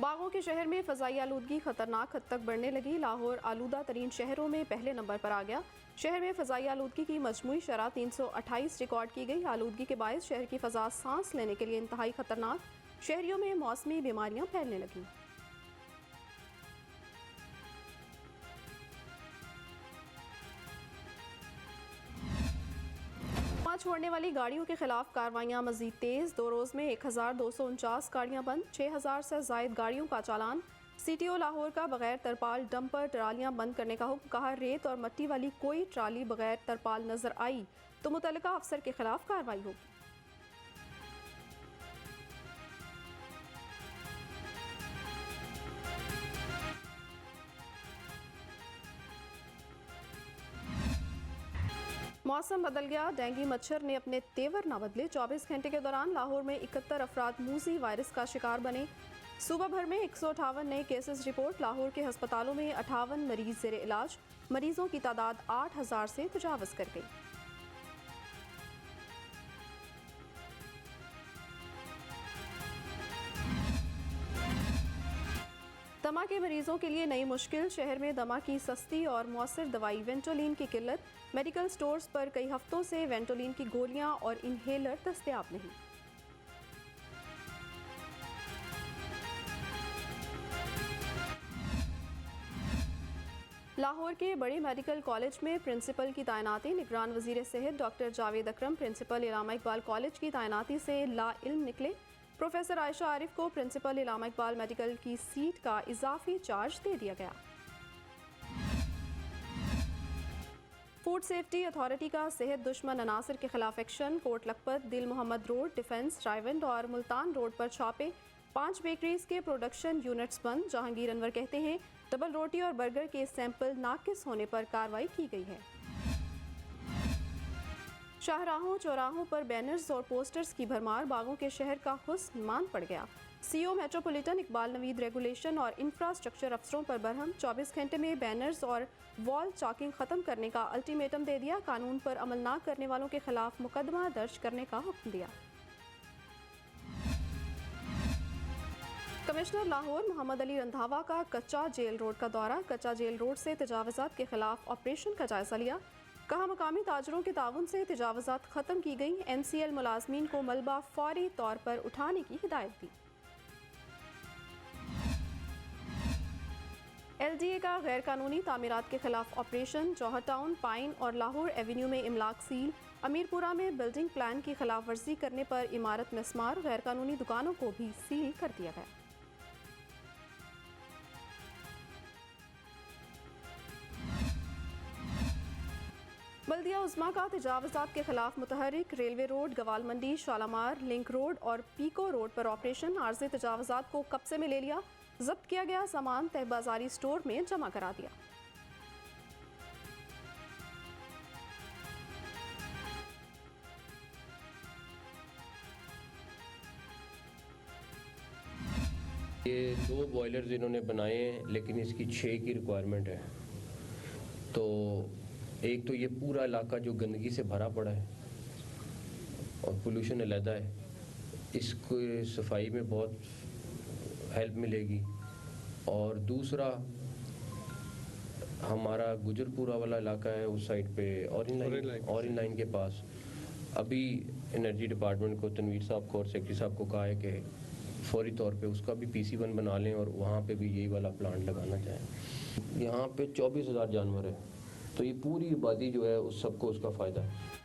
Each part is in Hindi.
बागों के शहर में फ़ज़ाई आलूदगी खतरनाक हद तक बढ़ने लगी। लाहौर आलूदा तरीन शहरों में पहले नंबर पर आ गया। शहर में फ़ज़ाई आलूदगी की मजमूई शरह 328 रिकॉर्ड की गई। आलूदगी के बायस शहर की फ़ज़ा सांस लेने के लिए इंतहाई खतरनाक, शहरियों में मौसमी बीमारियां फैलने लगीं। छोड़ने वाली गाड़ियों के खिलाफ कार्रवाइयां मजीद तेज। 2 रोज़ में 1249 गाड़ियां बंद, 6000 से जायद गाड़ियों का चालान। CTO लाहौर का बगैर तरपाल डंपर ट्रालियां बंद करने का हुक्म। कहा, रेत और मट्टी वाली कोई ट्राली बगैर तरपाल नजर आई तो मुतल्लिका अफसर के खिलाफ कार्रवाई होगी। मौसम बदल गया, डेंगू मच्छर ने अपने तेवर ना बदले। 24 घंटे के दौरान लाहौर में 71 अफराद मूजी वायरस का शिकार बने। सूबा भर में 158 नए केसेस रिपोर्ट। लाहौर के हस्पतालों में 58 मरीज ज़ेर इलाज। मरीजों की तादाद 8000 से तजावज़ कर गई। दमा के मरीजों के लिए नई मुश्किल। शहर में दमा की सस्ती और मौसर दवाई वेंटोलिन की किल्लत। मेडिकल स्टोर्स पर कई हफ्तों से वेंटोलिन की गोलियां और इनहेलर दस्तयाब नहीं। लाहौर के बड़े मेडिकल कॉलेज में प्रिंसिपल की तैनाती। निगरान वजीर सेहत डॉक्टर जावेद अकरम प्रिंसिपल इलामा इकबाल कॉलेज की तैनाती से लाइल्म निकले। प्रोफेसर आयशा आरिफ को प्रिंसिपल इलामा इकबाल मेडिकल की सीट का इजाफी चार्ज दे दिया गया। फूड सेफ्टी अथॉरिटी का सेहत दुश्मन अनासर के खिलाफ एक्शन। कोट लखपत, दिल मोहम्मद रोड, डिफेंस, रायवंड और मुल्तान रोड पर छापे। 5 बेकरीज के प्रोडक्शन यूनिट्स बंद। जहांगीर अनवर कहते हैं, डबल रोटी और बर्गर के सैंपल नाकिस होने पर कार्रवाई की गई है। शाहराहों चौराहों पर बैनर्स और पोस्टर्स की भरमार। बागों के शहर का हुस्न मान पड़ गया। CEO metropolitan Iqbal Naveed regulation और इंफ्रास्ट्रक्चर अफसरों पर बरहम। 24 घंटे में बैनर्स और वॉल चॉकिंग खत्म करने का अल्टीमेटम दे दिया। कानून पर अमल न करने वालों के खिलाफ मुकदमा दर्ज करने का हुक्म दिया। कमिश्नर लाहौर मोहम्मद अली रंधावा का कच्चा जेल रोड का दौरा। कच्चा जेल रोड से तजावजात के खिलाफ ऑपरेशन का जायजा लिया। कहा, मकामी ताजरों के ताउन से तजावजात खत्म की गई। MCL मुलाजमीन को मलबा फौरी तौर पर उठाने की हिदायत दी। LDA का गैर कानूनी तामीरात के खिलाफ ऑपरेशन। जौहर टाउन, पाइन और लाहौर एवेन्यू में इमलाक सील। अमीरपुरा में बिल्डिंग प्लान की खिलाफ वर्जी करने पर इमारत मिस्मार। गैर कानूनी दुकानों को भी सील कर दिया गया। बल्दिया उज़्मा का तजावजात के खिलाफ मुतहरिक। रेलवे रोड, गवाल मंडी, शालामार, लिंक रोड और पीको रोड पर ऑपरेशन। आर्जी तजावजात को कब्जे में ले लिया। जब्त किया गया सामान तहबाजारी स्टोर में जमा करा दिया। ये 2 बॉयलर्स इन्होंने बनाए हैं, लेकिन इसकी 6 की रिक्वायरमेंट है। तो एक तो ये पूरा इलाका जो गंदगी से भरा पड़ा है और पोल्यूशन अलहदा है, इसको सफाई में बहुत हेल्प मिलेगी। और दूसरा, हमारा गुजरपुरा वाला इलाका है उस साइड पे ऑरेंज लाइन के पास। अभी एनर्जी डिपार्टमेंट को, तनवीर साहब को और सेक्रेटरी साहब को कहा है कि फौरी तौर पे उसका भी PC1 बना लें और वहाँ पे भी यही वाला प्लांट लगाना चाहें। यहाँ पे 24,000 जानवर है, तो ये पूरी आबादी जो है उस सबको उसका फ़ायदा है।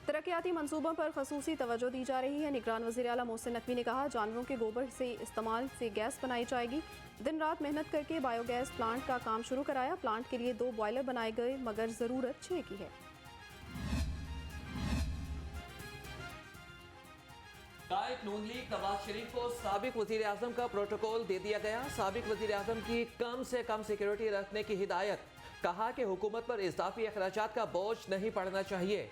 तरक्याती मंसूबों पर खसूसी तवज्जो दी जा रही है। निगरान वज़ीर आला मोहसिन नकवी ने कहा, जानवरों के गोबर से इस्तेमाल से गैस बनाई जाएगी। दिन रात मेहनत करके बायोगैस प्लांट का काम शुरू कराया। प्लांट के लिए 2 बॉयलर बनाए गए, मगर ज़रूरत 6 की है। गायक नून लीग नवाज शरीफ को साबिक वजीर आजम का प्रोटोकॉल दे दिया गया। साबिक वजीर आजम की कम से कम सिक्योरिटी रखने की हिदायत। कहा कि हुकूमत पर इजाफी अखराजात का बोझ नहीं पड़ना चाहिए।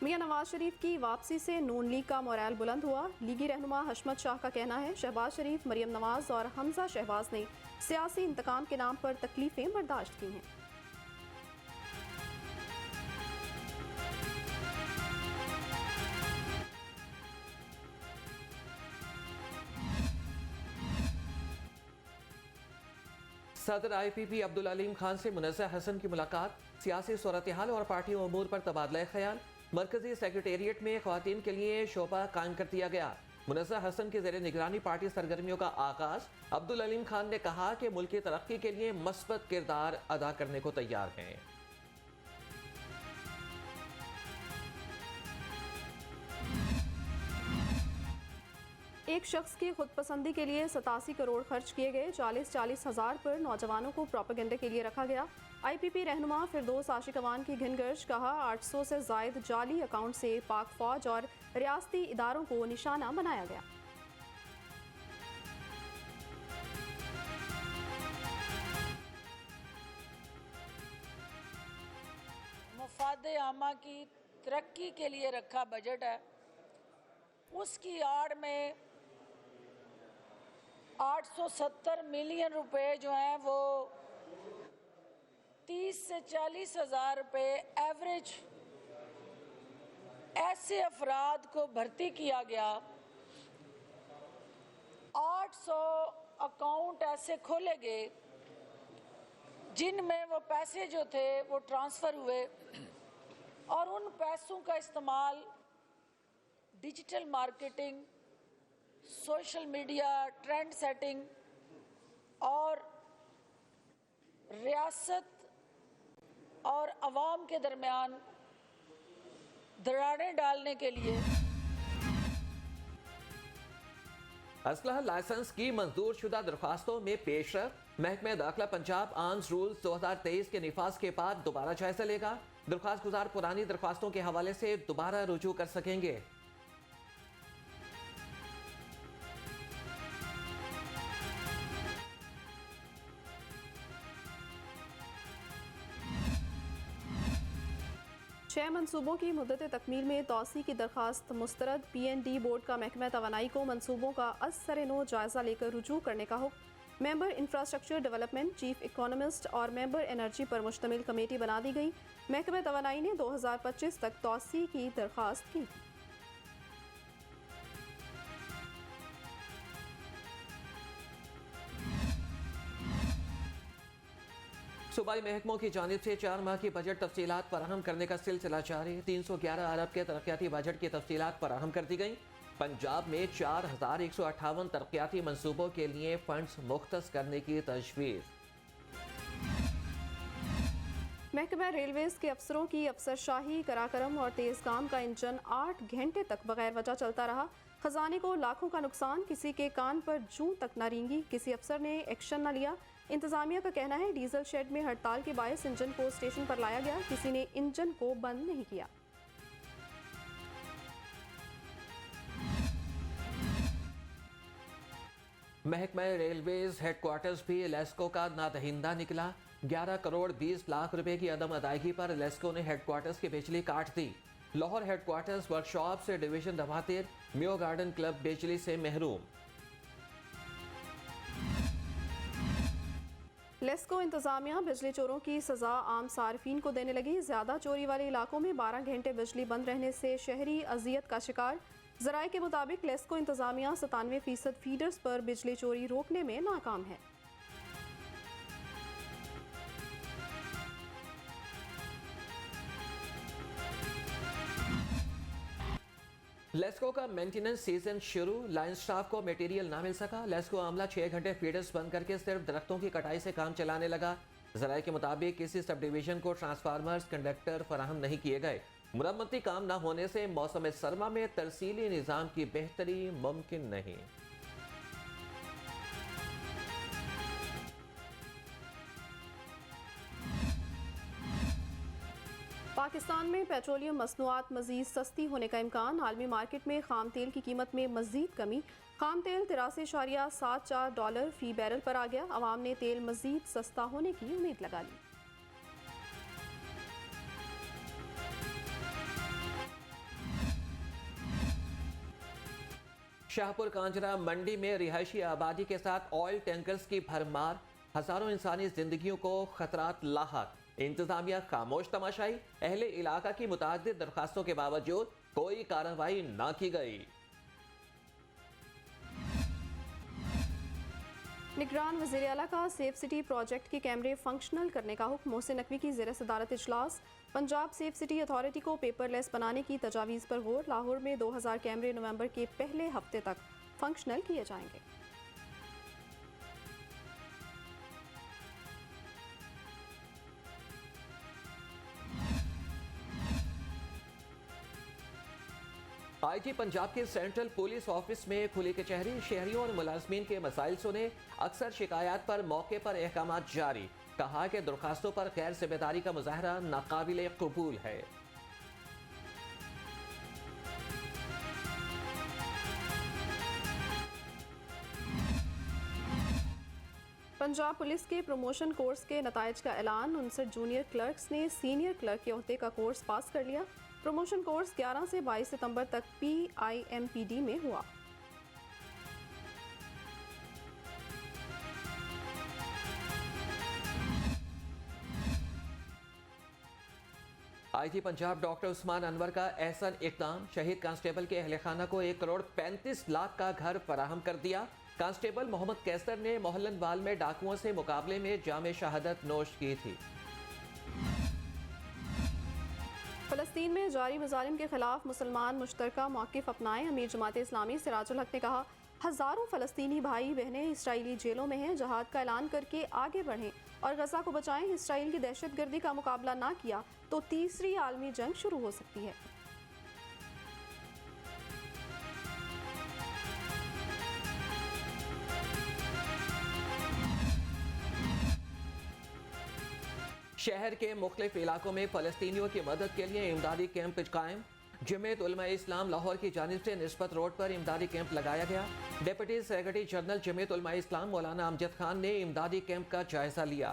मियां नवाज शरीफ की वापसी से नून लीग का मोराल बुलंद हुआ। लीगी रहनुमा हशमत शाह का कहना है, शहबाज शरीफ, मरियम नवाज और हमजा शहबाज ने सियासी इंतकाम के नाम पर तकलीफें बर्दाश्त की हैं। सदर IPP अब्दुल अलीम खान से मुनज़्ज़ह हसन की मुलाकात, सियासी सूरत हाल और पार्टी अमूर पर तबादला ख्याल। मरकजी सेक्रेटेरिएट में ख्वातीन के लिए शोबा कायम कर दिया गया। मुनज़्ज़ह हसन की ज़ेर निगरानी पार्टी सरगर्मियों का आगाज। अब्दुल अलीम खान ने कहा कि मुल्क की तरक्की के लिए मस्बत किरदार अदा करने को तैयार हैं। एक शख्स की खुदपसंदी के लिए 87 करोड़ खर्च किए गए। 40-40 हज़ार पर नौजवानों को प्रोपेगेंडे के लिए रखा गया। IPP रहनुमा फिरदौस आशिक अवान की घिनगर्ज, कहा 800 से जायद जाली अकाउंट से पाक फौज और रियासती इदारों को निशाना बनाया गया। मुफाद आमा की तरक्की के लिए रखा बजट है, उसकी आड़ में 870 मिलियन रुपए जो हैं वो 30 से 40 हज़ार रुपए एवरेज ऐसे अफराद को भर्ती किया गया। 800 अकाउंट ऐसे खोले गए जिनमें वो पैसे जो थे वो ट्रांसफ़र हुए और उन पैसों का इस्तेमाल digital marketing, social media, trend setting और रियासत और अवाम के दरमियान दरारें डालने के लिए। असलहा लाइसेंस की मंजूर शुदा दरख्वास्तों में पेशरफ। महकमा दाखिला पंजाब आर्म्स रूल्स 2023 के निफाज के बाद दोबारा जायजा लेगा। दरख्वास्त गुजार पुरानी दरख्वास्तों के हवाले से दोबारा रुजू कर सकेंगे। छह मनसूबों की मुद्दत तकमील में तौसी की दरखास्त मुस्तरद। PND बोर्ड का महकमा तवानाई को मनसूबों का असर नो जायजा लेकर रुजू करने का हुक्म। Member infrastructure development, chief economist और मेंबर एनर्जी पर मुश्तमिल कमेटी बना दी गई। महकमा तवानाई ने 2025 तक तौसी की दरखास्त की थी। सूबाई महकमों की जानिब से 4 माह की बजट तफसीलात फराहम करने का सिलसिला जारी। 311 अरब के तरक्याती बजट की तफसीलात फराहम कर दी गई। पंजाब में 4158 तरक्याती मनसूबों के लिए फंड्स मुख्तस करने की तजवीज़। महकमा रेलवेज के अफसरों की अफसरशाही, कराकरम और तेज काम का इंजन 8 घंटे तक बगैर वजह चलता रहा। खजाने को लाखों का नुकसान, किसी के कान पर जूं तक न रेंगी, किसी अफसर ने एक्शन न लिया। इंतजामिया का कहना है डीजल शेड में हड़ताल के बायस इंजन को स्टेशन पर लाया गया, किसी ने इंजन को बंद नहीं किया। महकमा रेलवेज हेडक्वार्टर्स भी लेस्को का नादहिंदा निकला। 11 करोड़ 20 लाख रुपए की अदम अदायगी पर लेस्को ने हेडक्वार्टर्स की बिजली काट दी। लाहौर हेडक्वार्टर्स वर्कशॉप से डिवीजन दफातर, म्यो गार्डन क्लब बिजली से महरूम। लेस्को इंतजामिया बिजली चोरों की सजा आम सार्फिन को देने लगी। ज्यादा चोरी वाले इलाकों में 12 घंटे बिजली बंद रहने से शहरी अजियत का शिकार। जराये के मुताबिक लेस्को इंतजामिया 97% फीडर्स पर बिजली चोरी रोकने में नाकाम है। लेस्को का मेंटेनेंस सीजन शुरू। लाइन स्टाफ को मटेरियल ना मिल सका। लेस्को आमला 6 घंटे फीडर्स बंद करके सिर्फ दरख्तों की कटाई से काम चलाने लगा। जराये के मुताबिक किसी सब डिवीजन को ट्रांसफार्मर्स, कंडक्टर फराहम नहीं किए गए। मुरम्मती काम न होने से मौसम सरमा में तरसीली निज़ाम की बेहतरी मुमकिन नहीं। पाकिस्तान में पेट्रोलियम मसनूआत मजीद सस्ती होने का इम्कान। आलमी मार्केट में खाम तेल की कीमत में मजीद कमी। खाम तेल $83.74 फी बैरल पर आ गया। अवाम ने तेल मजीद सस्ता होने की उम्मीद लगा ली। शाहपुर कांजरा मंडी में रिहायशी आबादी के साथ ऑयल टैंकर्स की भरमार। हजारों इंसानी जिंदगियों को खतरात लाहक। इंतजामिया खामोश तमाशाई। अहले इलाका की मुतादिद दरखास्तों के बावजूद कोई कार्रवाई ना की गई। निगरान वज़ीर आला का सेफ सिटी प्रोजेक्ट के कैमरे फंक्शनल करने का हुक्म। मोहसिन नकवी की ज़ेर सदारत इजलास। पंजाब सेफ सिटी अथॉरिटी को पेपरलेस बनाने की तजावीज़ पर गौर। लाहौर में 2000 कैमरे नवंबर के पहले हफ्ते तक फंक्शनल किए जाएंगे। आईजी पंजाब के सेंट्रल पुलिस ऑफिस में खुली कचहरी। शहरियों और मुलाजमीन के मसाइल सुने। अक्सर शिकायत पर मौके पर अहकाम जारी। कहा कि दरखास्तों पर गैर जिम्मेदारी का मुजाहरा नाकाबिले कबूल है। पंजाब पुलिस के प्रमोशन कोर्स के नताइज का ऐलान। 59 जूनियर क्लर्क्स ने सीनियर क्लर्क के ओहदे का कोर्स पास कर लिया। प्रमोशन कोर्स 11 से 22 सितंबर तक PIMPD में हुआ। आईजी पंजाब डॉक्टर उस्मान अनवर का एहसन इकदाम। शहीद कांस्टेबल के अहले खाना को 1,35,00,000 का घर फराहम कर दिया। कांस्टेबल मोहम्मद कैसर ने मोहल्लनवाल में डाकुओं से मुकाबले में जामे शहादत नोश की थी। फ़लस्तीन में जारी मज़ालिम के खिलाफ मुसलमान मुश्तरका मौक़िफ़ अपनाएं। अमीर जमात इस्लामी सिराजुल हक ने कहा, हज़ारों फ़लस्तीनी भाई बहनें इसराइली जेलों में हैं। जहाद का ऐलान करके आगे बढ़ें और गज़ा को बचाएं। इसराइल की दहशतगर्दी का मुकाबला ना किया तो तीसरी आलमी जंग शुरू हो सकती है। शहर के मुख्तलिफ इलाकों में फ़लस्तीनियों की मदद के लिए इमदादी कैंप कायम। जमीयत उलमा इस्लाम लाहौर की जानिब से निस्बत रोड पर इमदादी कैंप लगाया गया। Deputy secretary general Jamiat Ulama इस्लाम मौलाना अमजद खान ने इमदादी कैंप का जायजा लिया।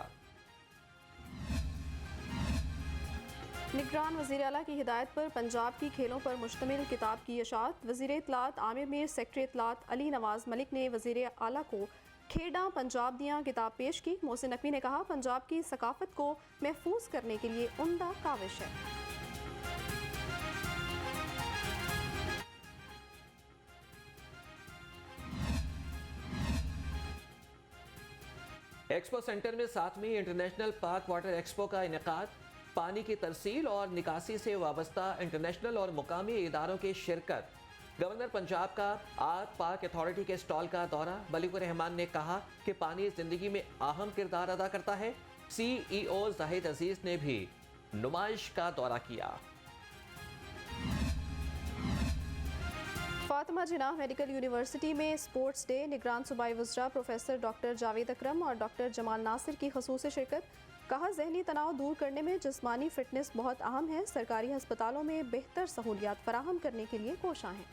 निगरान वज़ीर आला की हिदायत पर पंजाब की खेलों पर मुश्तमिल किताब की इशाअत। वज़ीर इत्तलात आमिर मीर, सेक्रेटरी इत्तलात अली नवाज मलिक ने वज़ीर आला को खेड़ा पंजाब दियाँ किताब पेश की। मोहसिन नकवी ने कहा, पंजाब की सकाफत को महफूज करने के लिए उम्दा काविश है। एक्सपो सेंटर में 7वीं इंटरनेशनल पाक वाटर एक्सपो का इनेकाद। पानी की तरसील और निकासी से वाबस्ता इंटरनेशनल और मुकामी इदारों की शिरकत। गवर्नर पंजाब का आग पाक अथॉरिटी के स्टॉल का दौरा। मलिकुर रहमान ने कहा कि पानी जिंदगी में अहम किरदार अदा करता है। CEO जाहिद अजीज ने भी नुमाइश का दौरा किया। फातिमा जिन्नाह मेडिकल यूनिवर्सिटी में स्पोर्ट्स डे। निगरान सूबाई वज़रा प्रोफेसर डॉक्टर जावेद अकरम और डॉक्टर जमाल नासिर की ख़ुसूसी शिरकत। कहा, जहनी तनाव दूर करने में जिस्मानी फिटनेस बहुत अहम है। सरकारी हस्पतालों में बेहतर सहूलियात फराहम करने के लिए कोशां हैं।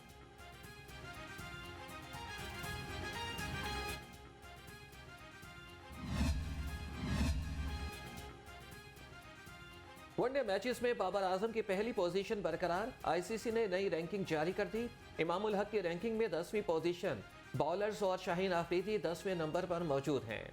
वनडे मैचेस में बाबर आजम की पहली पोजीशन बरकरार। ICC ने नई रैंकिंग जारी कर दी। इमामुल हक की रैंकिंग में 10वीं पोजीशन। बॉलर्स और शाहीन आफरीदी 10वें नंबर पर मौजूद हैं।